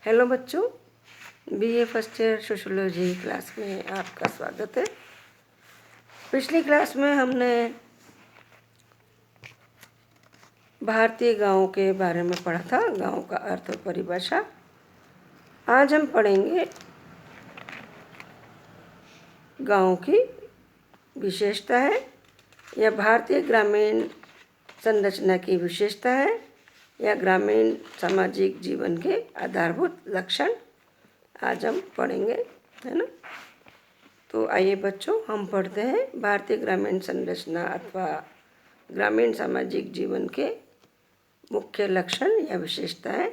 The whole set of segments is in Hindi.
हेलो बच्चों, BA first year sociology class में आपका स्वागत है। पिछली क्लास में हमने भारतीय गांव के बारे में पढ़ा था, गांव का अर्थ और परिभाषा। आज हम पढ़ेंगे गांव की विशेषता है या भारतीय ग्रामीण संरचना की विशेषता है या ग्रामीण सामाजिक जीवन के आधारभूत लक्षण आज हम पढ़ेंगे, है ना। तो आइए बच्चों, हम पढ़ते हैं भारतीय ग्रामीण संरचना अथवा ग्रामीण सामाजिक जीवन के मुख्य लक्षण या विशेषताएं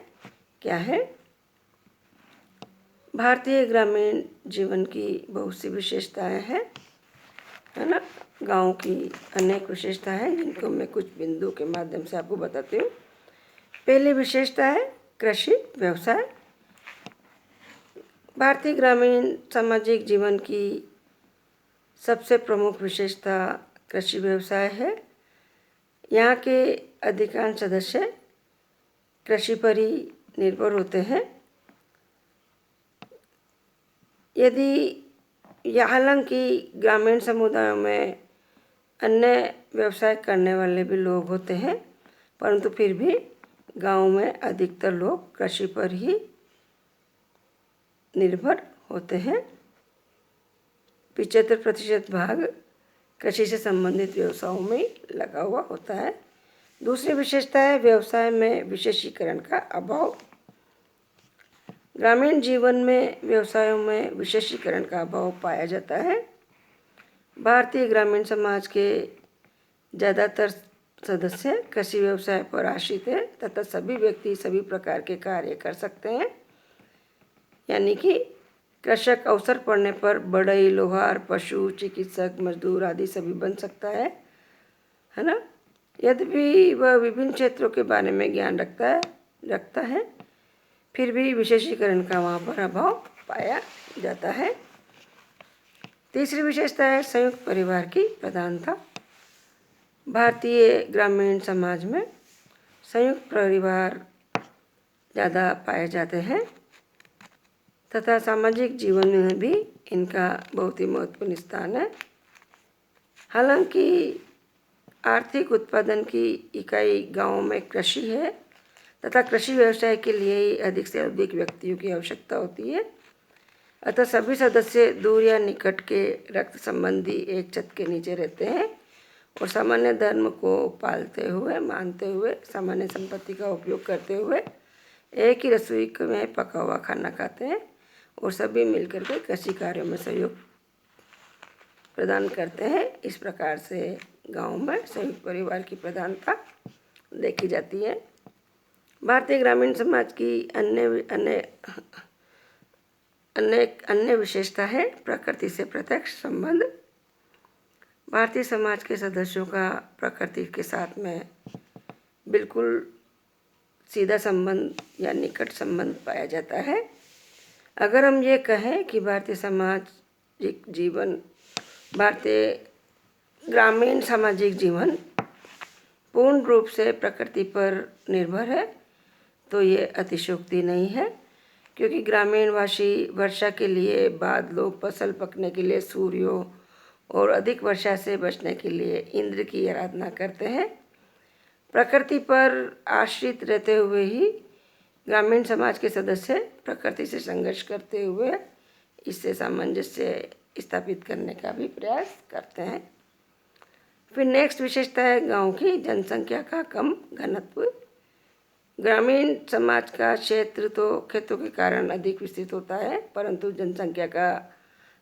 क्या है। भारतीय ग्रामीण जीवन की बहुत सी विशेषताएं हैं, है ना। गांव की अनेक विशेषताएं हैं जिनको मैं कुछ बिंदु के माध्यम से आपको बताती हूँ। पहली विशेषता है कृषि व्यवसाय। भारतीय ग्रामीण सामाजिक जीवन की सबसे प्रमुख विशेषता कृषि व्यवसाय है। यहाँ के अधिकांश सदस्य कृषि पर ही निर्भर होते हैं। हालांकि ग्रामीण समुदायों में अन्य व्यवसाय करने वाले भी लोग होते हैं, परंतु फिर भी गांव में अधिकतर लोग कृषि पर ही निर्भर होते हैं। 75% भाग कृषि से संबंधित व्यवसायों में लगा हुआ होता है। दूसरी विशेषता है व्यवसाय में विशेषीकरण का अभाव। ग्रामीण जीवन में व्यवसायों में विशेषीकरण का अभाव पाया जाता है। भारतीय ग्रामीण समाज के ज़्यादातर सदस्य कृषि व्यवसाय पर आश्रित हैं तथा सभी व्यक्ति सभी प्रकार के कार्य कर सकते हैं, यानी कि कृषक अवसर पड़ने पर बढ़ई, लोहार, पशु चिकित्सक, मजदूर आदि सभी बन सकता है ना। यद्यपि वह विभिन्न क्षेत्रों के बारे में ज्ञान रखता है, फिर भी विशेषीकरण का वहाँ पर अभाव पाया जाता है। तीसरी विशेषता है संयुक्त परिवार की प्रधानता। भारतीय ग्रामीण समाज में संयुक्त परिवार ज़्यादा पाए जाते हैं तथा सामाजिक जीवन में भी इनका बहुत ही महत्वपूर्ण स्थान है। हालांकि आर्थिक उत्पादन की इकाई गांव में कृषि है तथा कृषि व्यवसाय के लिए ही अधिक से अधिक व्यक्तियों की आवश्यकता होती है, अतः सभी सदस्य दूर या निकट के रक्त संबंधी एक छत के नीचे रहते हैं और सामान्य धर्म को पालते हुए, मानते हुए, सामान्य संपत्ति का उपयोग करते हुए एक ही रसोई में पका हुआ खाना खाते हैं और सभी मिलकर के कृषि कार्यों में सहयोग प्रदान करते हैं। इस प्रकार से गांव में संयुक्त परिवार की प्रधानता देखी जाती है। भारतीय ग्रामीण समाज की अन्य विशेषता है प्रकृति से प्रत्यक्ष संबंध। भारतीय समाज के सदस्यों का प्रकृति के साथ में बिल्कुल सीधा संबंध या निकट संबंध पाया जाता है। अगर हम ये कहें कि भारतीय ग्रामीण सामाजिक जीवन पूर्ण रूप से प्रकृति पर निर्भर है, तो ये अतिशयोक्ति नहीं है, क्योंकि ग्रामीणवासी वर्षा के लिए, बादलों, फसल पकने के लिए सूर्यों और अधिक वर्षा से बचने के लिए इंद्र की आराधना करते हैं। प्रकृति पर आश्रित रहते हुए ही ग्रामीण समाज के सदस्य प्रकृति से संघर्ष करते हुए इससे सामंजस्य स्थापित करने का भी प्रयास करते हैं। फिर नेक्स्ट विशेषता है गांव की जनसंख्या का कम घनत्व। ग्रामीण समाज का क्षेत्र तो खेतों के कारण अधिक विस्तृत होता है, परंतु जनसंख्या का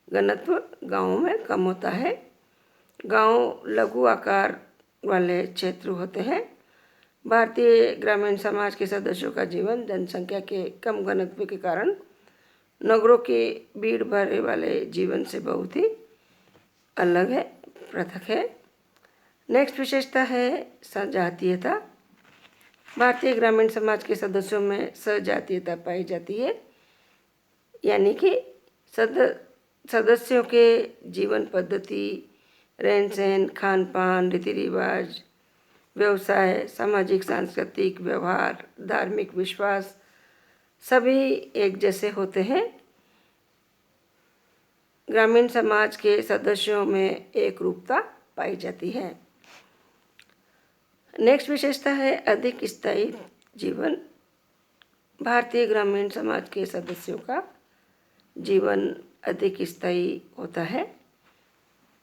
घनत्व गाँव में कम होता है। गांव लघु आकार वाले क्षेत्र होते हैं। भारतीय ग्रामीण समाज के सदस्यों का जीवन जनसंख्या के कम घनत्व के कारण नगरों के भीड़ भाड़ वाले जीवन से बहुत ही अलग है, पृथक है। नेक्स्ट विशेषता है सजातीयता। भारतीय ग्रामीण समाज के सदस्यों में सजातीयता पाई जाती है, यानी कि सदस्यों के जीवन पद्धति, रहन सहन, खान पान, रीति रिवाज, व्यवसाय, सामाजिक सांस्कृतिक व्यवहार, धार्मिक विश्वास सभी एक जैसे होते हैं। ग्रामीण समाज के सदस्यों में एक रूपता पाई जाती है। नेक्स्ट विशेषता है अधिक स्थायी जीवन। भारतीय ग्रामीण समाज के सदस्यों का जीवन अधिक स्थायी होता है।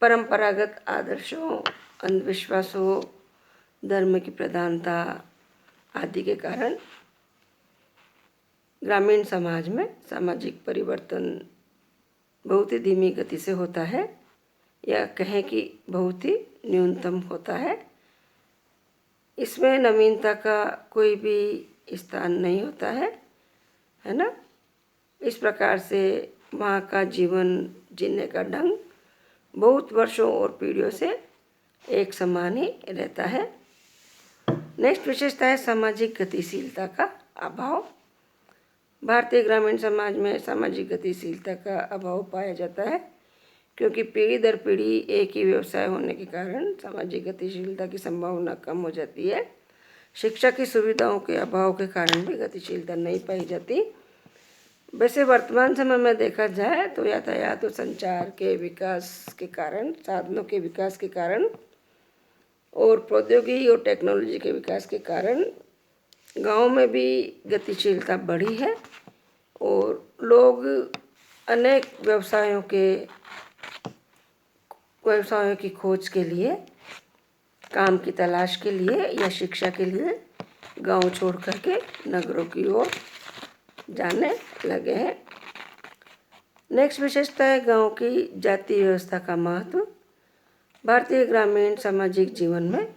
परंपरागत आदर्शों, अंधविश्वासों, धर्म की प्रधानता आदि के कारण ग्रामीण समाज में सामाजिक परिवर्तन बहुत ही धीमी गति से होता है, या कहें कि बहुत ही न्यूनतम होता है। इसमें नवीनता का कोई भी स्थान नहीं होता है ना। इस प्रकार से वहाँ का जीवन जीने का ढंग बहुत वर्षों और पीढ़ियों से एक समान ही रहता है। नेक्स्ट विशेषता है सामाजिक गतिशीलता का अभाव। भारतीय ग्रामीण समाज में सामाजिक गतिशीलता का अभाव पाया जाता है, क्योंकि पीढ़ी दर पीढ़ी एक ही व्यवसाय होने के कारण सामाजिक गतिशीलता की संभावना कम हो जाती है। शिक्षा की सुविधाओं के अभाव के कारण भी गतिशीलता नहीं पाई जाती। वैसे वर्तमान समय में देखा जाए तो यातायात और संचार के विकास के कारण, साधनों के विकास के कारण और प्रौद्योगिकी और टेक्नोलॉजी के विकास के कारण गांव में भी गतिशीलता बढ़ी है और लोग अनेक व्यवसायों की खोज के लिए, काम की तलाश के लिए या शिक्षा के लिए गांव छोड़ करके नगरों की ओर जाने लगे हैं। नेक्स्ट विशेषता है गांव की जाति व्यवस्था का महत्व। भारतीय ग्रामीण सामाजिक जीवन में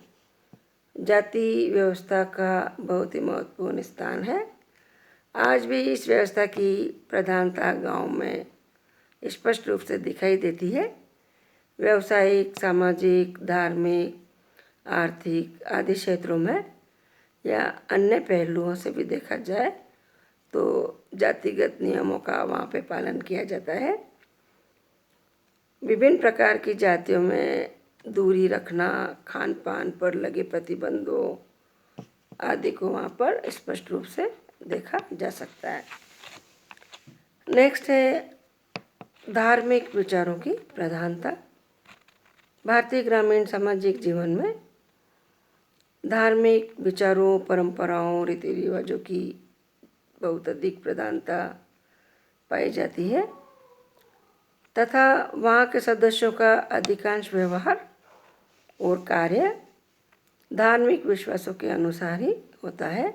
जाति व्यवस्था का बहुत ही महत्वपूर्ण स्थान है। आज भी इस व्यवस्था की प्रधानता गांव में स्पष्ट रूप से दिखाई देती है। व्यावसायिक, सामाजिक, धार्मिक, आर्थिक आदि क्षेत्रों में या अन्य पहलुओं से भी देखा जाए तो जातिगत नियमों का वहाँ पे पालन किया जाता है। विभिन्न प्रकार की जातियों में दूरी रखना, खान पान पर लगे प्रतिबंधों आदि को वहाँ पर स्पष्ट रूप से देखा जा सकता है। नेक्स्ट है धार्मिक विचारों की प्रधानता। भारतीय ग्रामीण सामाजिक जीवन में धार्मिक विचारों, परंपराओं, रीति रिवाजों की बहुत अधिक प्रधानता पाई जाती है तथा वहाँ के सदस्यों का अधिकांश व्यवहार और कार्य धार्मिक विश्वासों के अनुसार ही होता है।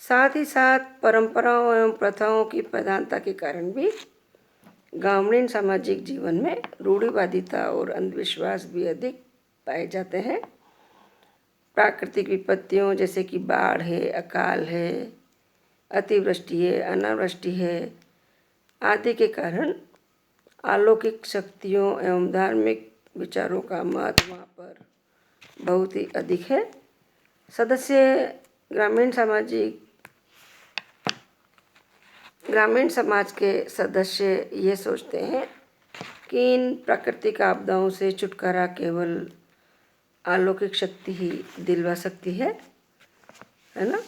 साथ ही साथ परंपराओं एवं प्रथाओं की प्रधानता के कारण भी ग्रामीण सामाजिक जीवन में रूढ़िवादिता और अंधविश्वास भी अधिक पाए जाते हैं। प्राकृतिक विपत्तियों जैसे कि बाढ़ है, अकाल है, अतिवृष्टि है, अनावृष्टि है आदि के कारण अलौकिक शक्तियों एवं धार्मिक विचारों का महत्व वहाँ पर बहुत ही अधिक है। सदस्य ग्रामीण समाज के सदस्य ये सोचते हैं कि इन प्राकृतिक आपदाओं से छुटकारा केवल अलौकिक शक्ति ही दिलवा सकती है ना।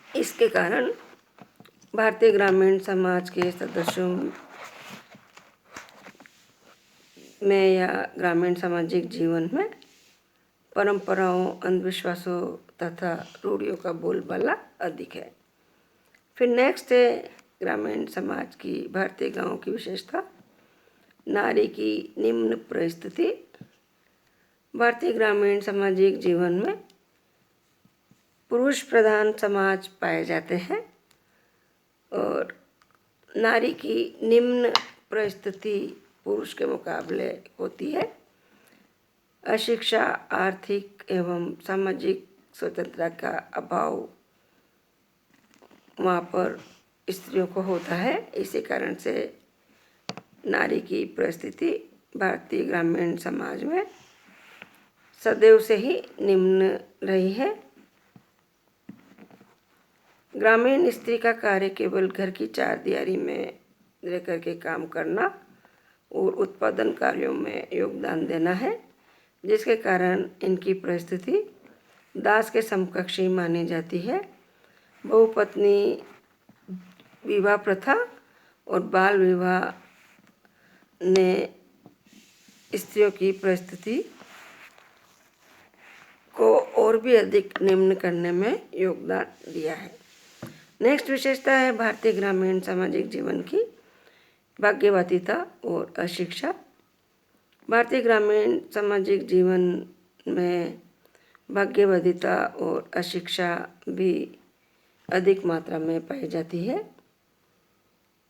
इसके कारण भारतीय ग्रामीण समाज के सदस्यों में या ग्रामीण सामाजिक जीवन में परंपराओं, अंधविश्वासों तथा रूढ़ियों का बोलबाला अधिक है। फिर नेक्स्ट है ग्रामीण समाज की, भारतीय गांव की विशेषता, नारी की निम्न परिस्थिति। भारतीय ग्रामीण सामाजिक जीवन में पुरुष प्रधान समाज पाए जाते हैं और नारी की निम्न परिस्थिति पुरुष के मुकाबले होती है। अशिक्षा, आर्थिक एवं सामाजिक स्वतंत्रता का अभाव वहाँ पर स्त्रियों को होता है। इसी कारण से नारी की परिस्थिति भारतीय ग्रामीण समाज में सदैव से ही निम्न रही है। ग्रामीण स्त्री का कार्य केवल घर की चारदीवारी में रह कर के काम करना और उत्पादन कार्यों में योगदान देना है, जिसके कारण इनकी परिस्थिति दास के समकक्ष ही मानी जाती है। बहुपत्नी विवाह प्रथा और बाल विवाह ने स्त्रियों की परिस्थिति को और भी अधिक निम्न करने में योगदान दिया है। नेक्स्ट विशेषता है भारतीय ग्रामीण सामाजिक जीवन की भाग्यवतीता और अशिक्षा। भारतीय ग्रामीण सामाजिक जीवन में भाग्यवतीता और अशिक्षा भी अधिक मात्रा में पाई जाती है।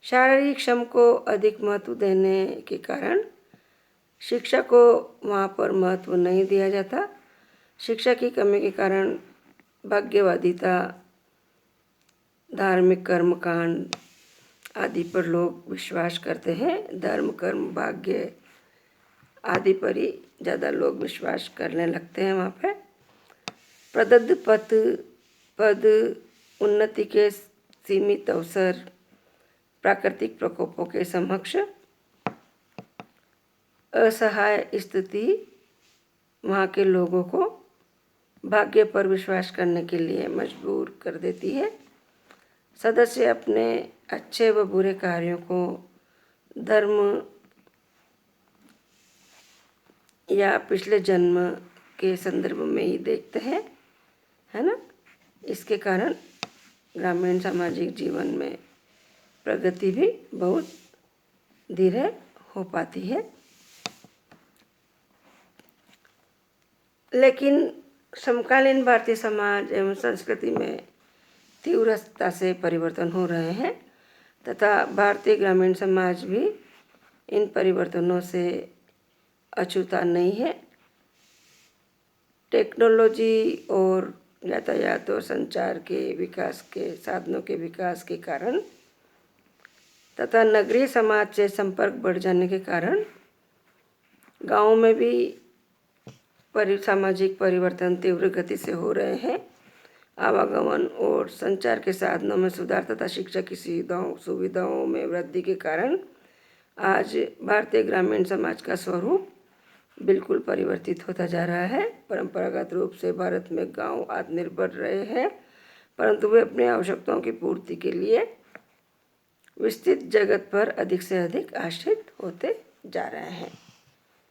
शारीरिक श्रम को अधिक महत्व देने के कारण शिक्षा को वहाँ पर महत्व नहीं दिया जाता। शिक्षा की कमी के कारण भाग्यवादिता, धार्मिक कर्मकांड आदि पर लोग विश्वास करते हैं। धर्म, कर्म, भाग्य आदि पर ही ज़्यादा लोग विश्वास करने लगते हैं। वहाँ पे प्रदत्त पद उन्नति के सीमित अवसर प्राकृतिक प्रकोपों के समक्ष असहाय स्थिति वहाँ के लोगों को भाग्य पर विश्वास करने के लिए मजबूर कर देती है। सदस्य अपने अच्छे व बुरे कार्यों को धर्म या पिछले जन्म के संदर्भ में ही देखते हैं, है ना। इसके कारण ग्रामीण सामाजिक जीवन में प्रगति भी बहुत धीरे हो पाती है। लेकिन समकालीन भारतीय समाज एवं संस्कृति में तीव्रता से परिवर्तन हो रहे हैं तथा भारतीय ग्रामीण समाज भी इन परिवर्तनों से अछूता नहीं है। टेक्नोलॉजी और यातायात और संचार के विकास के साधनों के विकास के कारण तथा नगरीय समाज से संपर्क बढ़ जाने के कारण गाँव में भी सामाजिक परिवर्तन तीव्र गति से हो रहे हैं। आवागमन और संचार के साधनों में सुधार तथा शिक्षा की सुविधाओं में वृद्धि के कारण आज भारतीय ग्रामीण समाज का स्वरूप बिल्कुल परिवर्तित होता जा रहा है। परंपरागत रूप से भारत में गांव आत्मनिर्भर रहे हैं, परंतु वे अपनी आवश्यकताओं की पूर्ति के लिए विस्तृत जगत पर अधिक से अधिक आश्रित होते जा रहे हैं।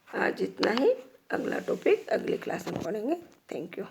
आज इतना ही। अगला टॉपिक अगली क्लास में पढ़ेंगे। Thank you.